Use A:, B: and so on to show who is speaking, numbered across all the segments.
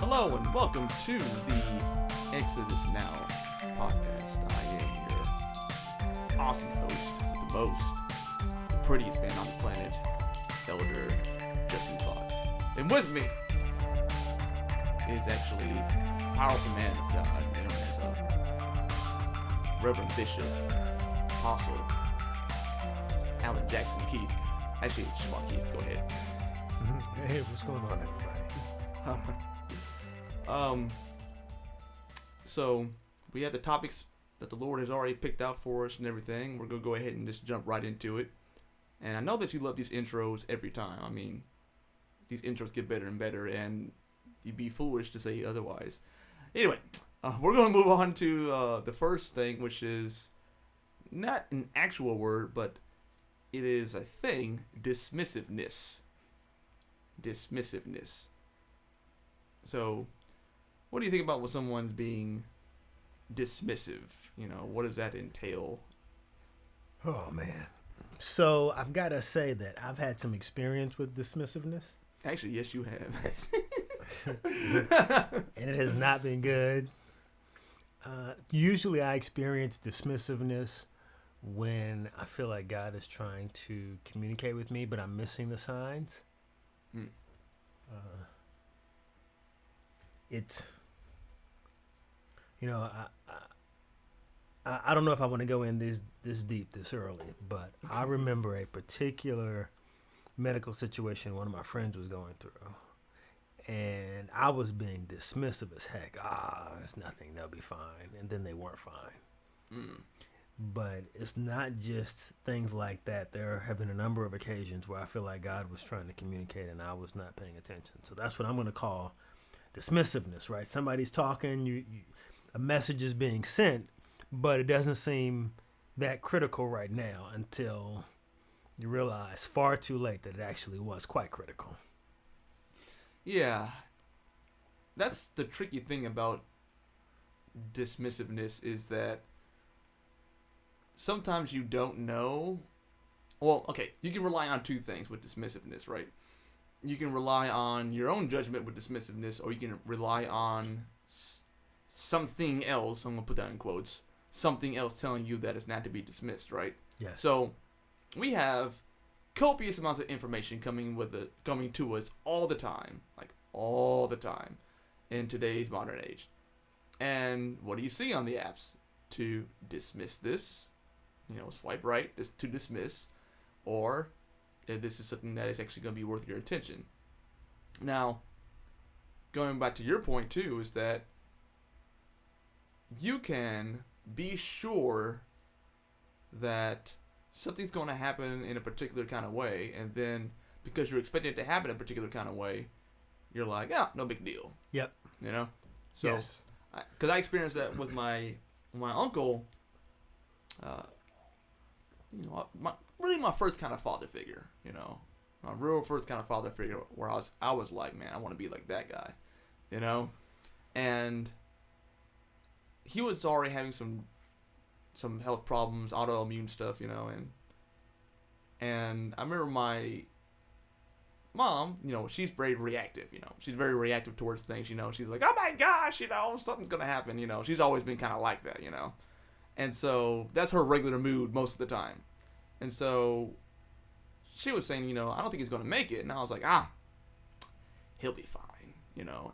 A: Hello and welcome to the Exodus Now podcast. I am your awesome host with the most, the prettiest man on the planet, Elder Justin Fox. And with me is actually a powerful man of God known as Reverend Bishop, Apostle, Alan Jackson Keith. Actually, it's Schmuck Keith. Go ahead.
B: Hey, what's going on, everybody?
A: So we have the topics that the Lord has already picked out for us and everything. We're gonna go ahead and just jump right into it. And I know that you love these intros every time. I mean, these intros get better and better, and you'd be foolish to say otherwise. Anyway, we're gonna move on to the first thing, which is not an actual word, but it is a thing: dismissiveness. Dismissiveness. So, what do you think about when someone's being dismissive? You know, what does that entail?
B: Oh, man. So, I've got to say that I've had some experience with dismissiveness.
A: Actually, yes, you have.
B: And it has not been good. Usually, I experience dismissiveness when I feel like God is trying to communicate with me, but I'm missing the signs. It's, you know, I don't know if I want to go in this deep this early, but I remember a particular medical situation one of my friends was going through, and I was being dismissive as heck. It's nothing, they'll be fine, and then they weren't fine. But it's not just things like that. There have been a number of occasions where I feel like God was trying to communicate and I was not paying attention. So that's what I'm going to call dismissiveness, right? Somebody's talking, a message is being sent, but it doesn't seem that critical right now until you realize far too late that it actually was quite critical.
A: Yeah. That's the tricky thing about dismissiveness, is that sometimes you don't know. Well, okay, you can rely on two things with dismissiveness, right? You can rely on your own judgment with dismissiveness, or you can rely on something else. I'm going to put that in quotes. Something else telling you that it's not to be dismissed, right?
B: Yes.
A: So we have copious amounts of information coming to us all the time, in today's modern age. And what do you see on the apps? To dismiss this, swipe right, to dismiss, or if this is something that is actually going to be worth your attention. Now, going back to your point too, is that you can be sure that something's going to happen in a particular kind of way, and then because you're expecting it to happen in a particular kind of way, you're like, no big deal.
B: Yep.
A: So,
B: yes.
A: Because I experienced that with my uncle. My first kind of father figure, my real first kind of father figure, where I was like, man, I want to be like that guy, and he was already having some health problems, autoimmune stuff, and I remember my mom, she's very reactive, she's very reactive towards things, she's like, oh my gosh, something's gonna happen, she's always been kind of like that, and so that's her regular mood most of the time. And so she was saying, I don't think he's gonna make it, and I was like, he'll be fine,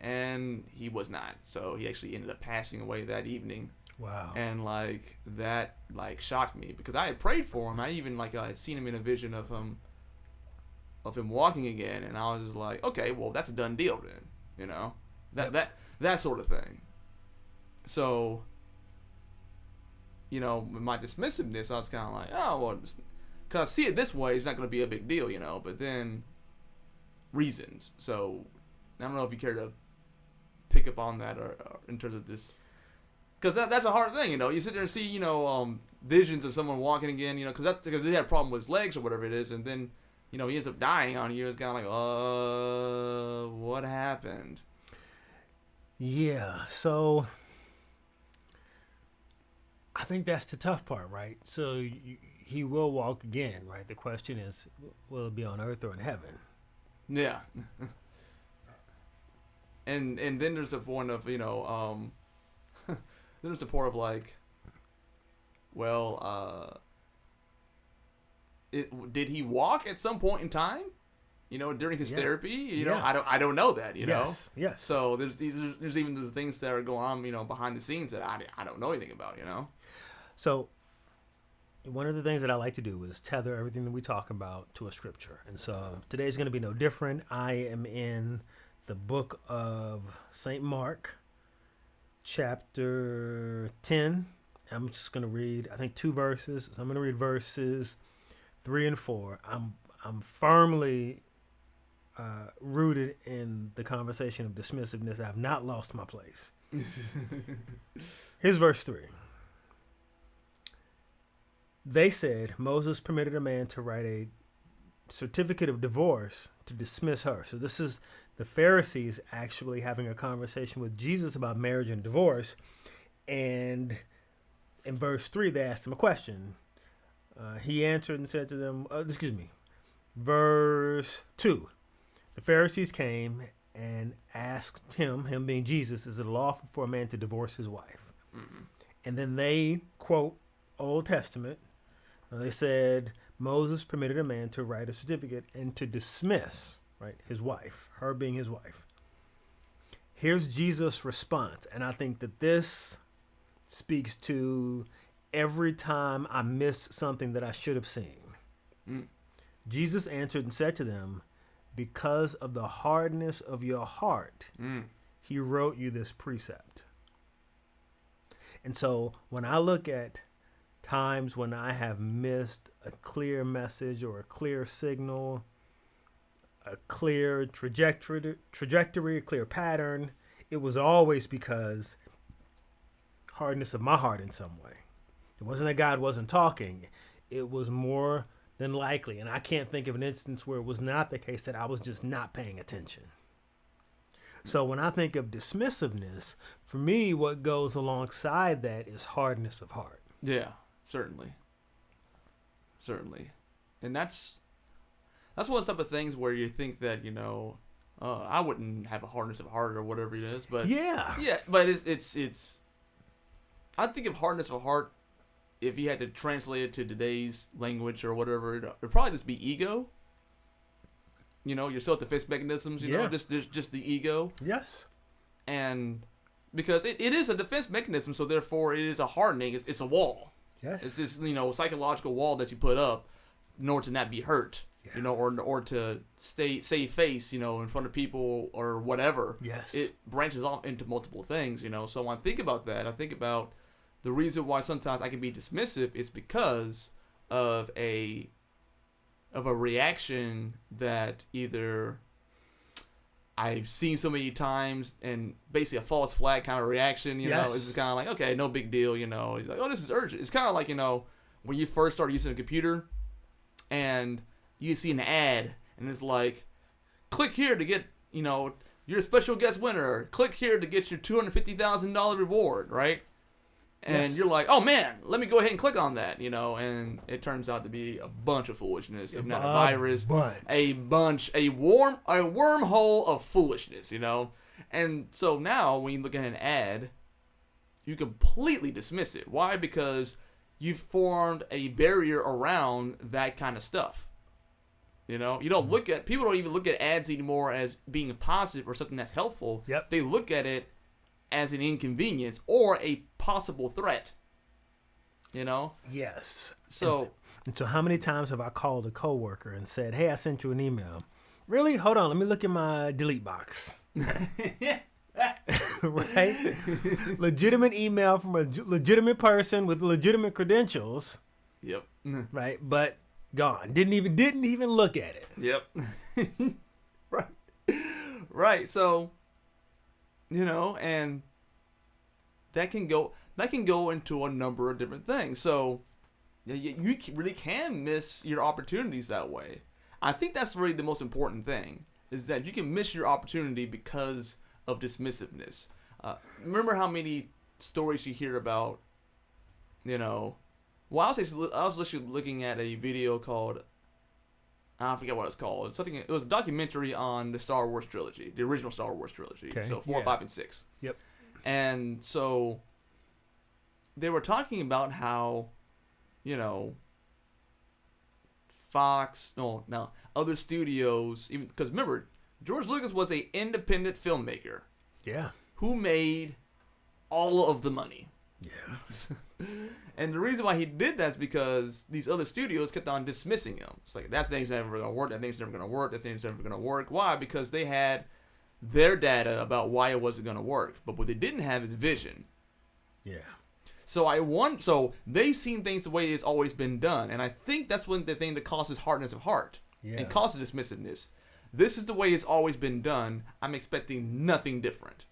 A: and he was not. So he actually ended up passing away that evening.
B: Wow.
A: And that shocked me, because I had prayed for him. I even had seen him in a vision of him walking again, and I was just like, okay, well, that's a done deal then, that sort of thing. So, with my dismissiveness, I was kind of like, because I see it this way, it's not going to be a big deal, but then reasons. So I don't know if you care to pick up on that, or in terms of this, because that's a hard thing, you sit there and see, visions of someone walking again, because he had a problem with his legs or whatever it is, and then he ends up dying on you. It's kind of like, what happened?
B: Yeah, so I think that's the tough part, right? So he will walk again, right? The question is, will it be on earth or in heaven?
A: Yeah. And then there's a point of, then there's the part of like, well, did he walk at some point in time? During his therapy, I don't know that, know.
B: Yes.
A: So there's even those things that are going on, behind the scenes that I don't know anything about,
B: So one of the things that I like to do is tether everything that we talk about to a scripture. And so today's going to be no different. I am in the book of St. Mark, chapter 10. I'm just going to read, I think, 2 verses. So I'm going to read verses 3 and 4. I'm firmly rooted in the conversation of dismissiveness. I have not lost my place. Here's verse 3. They said Moses permitted a man to write a certificate of divorce to dismiss her. So this is the Pharisees actually having a conversation with Jesus about marriage and divorce. And in verse 3, they asked him a question. He answered and said to them, verse 2. The Pharisees came and asked him being Jesus, is it lawful for a man to divorce his wife? Mm-hmm. And then they quote Old Testament. They said Moses permitted a man to write a certificate and to dismiss, right, his wife, her being his wife. Here's Jesus' response. And I think that this speaks to every time I miss something that I should have seen. Mm. Jesus answered and said to them, because of the hardness of your heart, he wrote you this precept. And so when I look at times when I have missed a clear message or a clear signal, a clear trajectory, a clear pattern, it was always because hardness of my heart in some way. It wasn't that God wasn't talking. It was more than likely, and I can't think of an instance where it was not the case, that I was just not paying attention. So when I think of dismissiveness, for me, what goes alongside that is hardness of heart.
A: Yeah, certainly. And that's one of the type of things where you think that, I wouldn't have a hardness of heart or whatever it is, but
B: yeah,
A: but it's I think of hardness of heart, if you had to translate it to today's language or whatever, it'd probably just be ego. Your self-defense mechanisms, just the ego.
B: Yes.
A: And because it is a defense mechanism, so therefore it is a hardening. It's a wall.
B: Yes.
A: It's this, psychological wall that you put up in order to not be hurt, or to save face, in front of people or whatever.
B: Yes.
A: It branches off into multiple things, So when I think about that, I think about the reason why sometimes I can be dismissive is because of a reaction that either I've seen so many times, and basically a false flag kind of reaction, it's just kind of like, okay, no big deal, He's like, oh, this is urgent. It's kind of like, when you first start using a computer and you see an ad and it's like, click here to get, your special guest winner. Click here to get your $250,000 reward, right? And you're like, oh man, let me go ahead and click on that, and it turns out to be a bunch of foolishness, if not a virus, a wormhole of foolishness, And so now when you look at an ad, you completely dismiss it. Why? Because you've formed a barrier around that kind of stuff. You don't people don't even look at ads anymore as being positive or something that's helpful.
B: Yep.
A: They look at it as an inconvenience or a possible threat.
B: Yes.
A: So
B: how many times have I called a coworker and said, hey, I sent you an email. Really? Hold on. Let me look in my delete box. Right? Legitimate email from a legitimate person with legitimate credentials.
A: Yep.
B: Right? But gone. Didn't even look at it.
A: Yep. Right. So, and that can go into a number of different things. So you really can miss your opportunities that way. I think that's really the most important thing, is that you can miss your opportunity because of dismissiveness. Remember how many stories you hear about, well, I was literally looking at a video called I forget what it's called. It's something. It was a documentary on the Star Wars trilogy, the original Star Wars trilogy.
B: Okay.
A: So 4, 5, and 6.
B: Yep.
A: And so they were talking about how, you know, other studios, even because remember, George Lucas was an independent filmmaker.
B: Yeah.
A: Who made all of the money.
B: Yeah.
A: And the reason why he did that is because these other studios kept on dismissing him. It's like, that thing's never going to work, that thing's never going to work, that thing's never going to work. Why? Because they had their data about why it wasn't going to work. But what they didn't have is vision.
B: Yeah.
A: So they've seen things the way it's always been done. And I think that's when the thing that causes hardness of heart and causes dismissiveness. This is the way it's always been done. I'm expecting nothing different.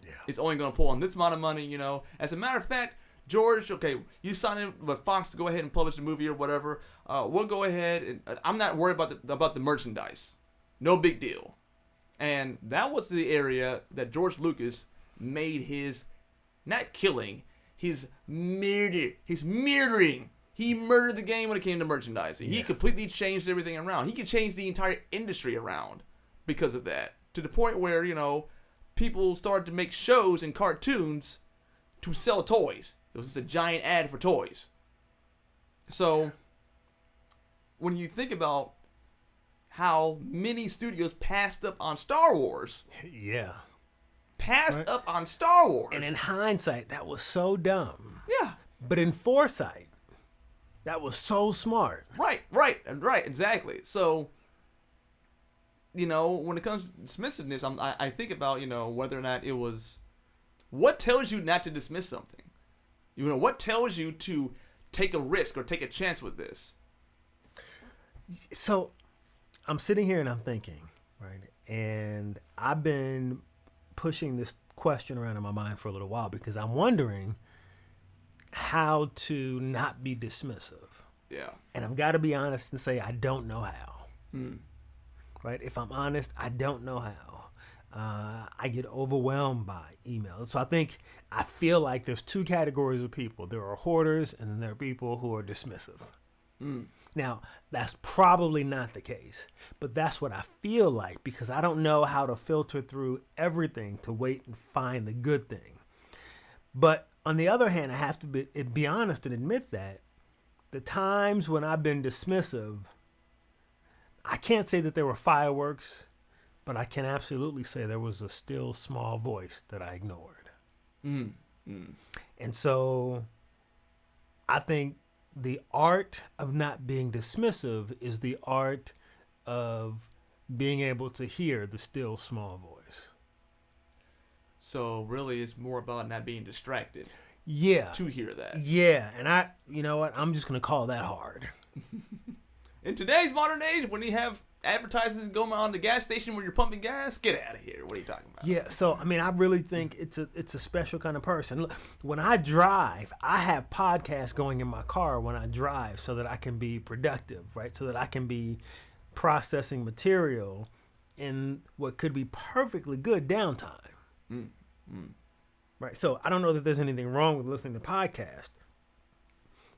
A: Yeah. It's only going to pull on this amount of money, you know. As a matter of fact, George, okay, you signed in with Fox to go ahead and publish the movie or whatever. We'll go ahead and I'm not worried about the merchandise. No big deal. And that was the area that George Lucas made his, not killing, his murder. He's murdering. He murdered the game when it came to merchandising. Yeah. He completely changed everything around. He could change the entire industry around because of that. To the point where, you know, people started to make shows and cartoons to sell toys. It was just a giant ad for toys. So, when you think about how many studios passed up on Star Wars.
B: Yeah.
A: Passed up on Star Wars.
B: And in hindsight, that was so dumb.
A: Yeah.
B: But in foresight, that was so smart.
A: Right, exactly. So, you know, when it comes to dismissiveness, I think about, you know, whether or not it was, what tells you not to dismiss something? You know, what tells you to take a risk or take a chance with this?
B: So, I'm sitting here and I'm thinking, right? And I've been pushing this question around in my mind for a little while because I'm wondering how to not be dismissive.
A: Yeah.
B: And I've got to be honest and say I don't know how. Right? If I'm honest, I don't know how. I get overwhelmed by emails. So I feel like there's two categories of people. There are hoarders and then there are people who are dismissive. Now, that's probably not the case, but that's what I feel like because I don't know how to filter through everything to wait and find the good thing. But on the other hand, I have to be honest and admit that the times when I've been dismissive, I can't say that there were fireworks, but I can absolutely say there was a still small voice that I ignored. And so I think the art of not being dismissive is the art of being able to hear the still small voice.
A: So really it's more about not being distracted.
B: Yeah.
A: To hear that.
B: Yeah. And you know what? I'm just going to call that hard.
A: In today's modern age, when you have advertisements going on the gas station where you're pumping gas, get out of here. What are you talking about?
B: Yeah, so I mean, I really think it's a special kind of person. Look, when I drive, I have podcasts going in my car when I drive so that I can be productive, right? So that I can be processing material in what could be perfectly good downtime. Right? So I don't know that there's anything wrong with listening to podcasts.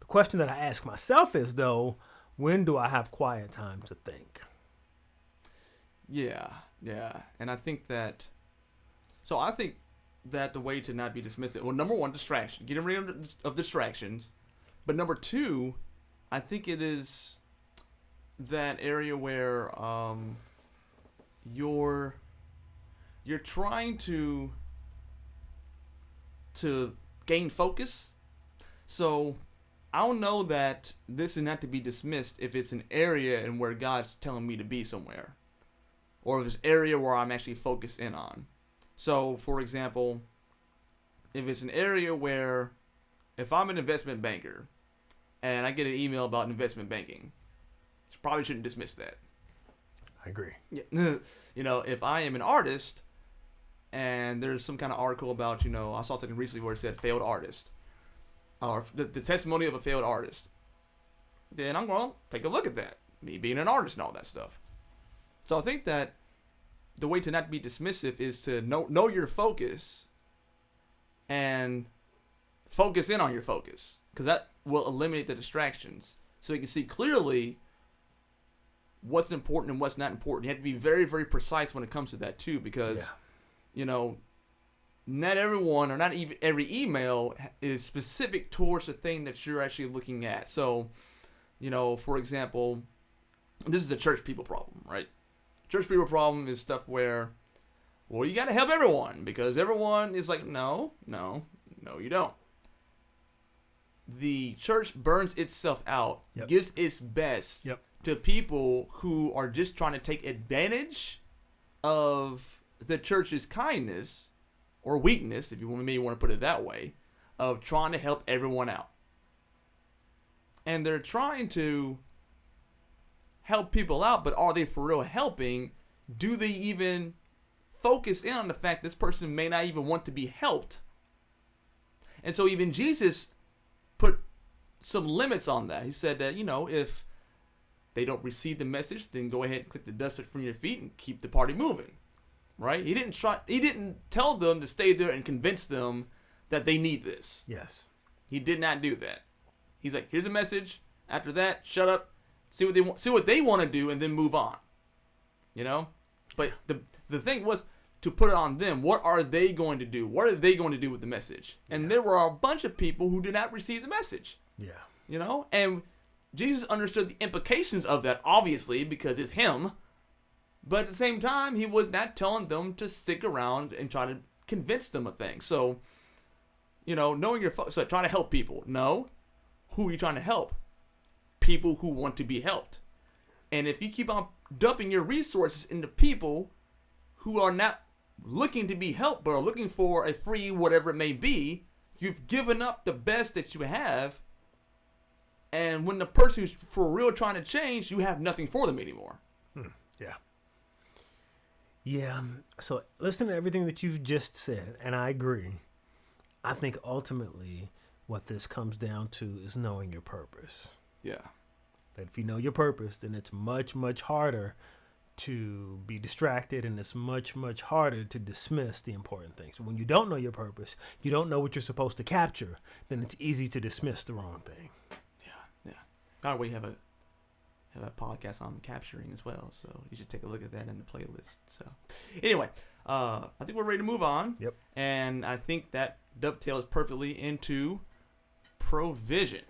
B: The question that I ask myself is, though, when do I have quiet time to think?
A: Yeah. And I think that the way to not be dismissive, well, number one, distraction. Getting rid of distractions. But number two, I think it is that area where you're trying to gain focus. So I'll know that this is not to be dismissed if it's an area in where God's telling me to be somewhere. Or if it's an area where I'm actually focused in on. So, for example, if it's an area where, if I'm an investment banker and I get an email about investment banking, you probably shouldn't dismiss that.
B: I agree.
A: Yeah. You know, if I am an artist and there's some kind of article about, you know, I saw something recently where it said failed artist. Or the testimony of a failed artist. Then I'm going to take a look at that. Me being an artist and all that stuff. So I think that the way to not be dismissive is to know your focus and focus in on your focus. Because that will eliminate the distractions. So you can see clearly what's important and what's not important. You have to be very, very precise when it comes to that too, because, you know, not everyone or not even every email is specific towards the thing that you're actually looking at. So, you know, for example, this is a church people problem, right? Church people problem is stuff where, well, you got to help everyone because everyone is like, no, you don't. The church burns itself out, gives its best to people who are just trying to take advantage of the church's kindness or weakness, if you maybe want to put it that way, of trying to help everyone out. And they're trying to help people out, but are they for real helping? Do they even focus in on the fact this person may not even want to be helped? And so even Jesus put some limits on that. He said that, you know, if they don't receive the message, then go ahead and click the dust from your feet and keep the party moving. Right? He didn't tell them to stay there and convince them that they need this.
B: Yes.
A: He did not do that. He's like, here's a message. After that, shut up. See what they want to do and then move on. You know? But the thing was to put it on them. What are they going to do? What are they going to do with the message? And there were a bunch of people who did not receive the message.
B: Yeah.
A: You know? And Jesus understood the implications of that, obviously, because it's him. But at the same time, he was not telling them to stick around and try to convince them of things. So, you know, knowing your so trying to help people. No. Who are you trying to help? People who want to be helped. And if you keep on dumping your resources into people who are not looking to be helped, but are looking for a free whatever it may be, you've given up the best that you have. And when the person who's for real trying to change, you have nothing for them anymore.
B: Yeah. Yeah. So listen to everything that you've just said, and I agree. I think ultimately what this comes down to is knowing your purpose.
A: Yeah.
B: That if you know your purpose, then it's much, much harder to be distracted, and it's much, much harder to dismiss the important things. When you don't know your purpose, you don't know what you're supposed to capture, then it's easy to dismiss the wrong thing.
A: Yeah. God, we have a podcast on capturing as well, so you should take a look at that in the playlist. So anyway, I think we're ready to move on.
B: Yep.
A: And I think that dovetails perfectly into provision.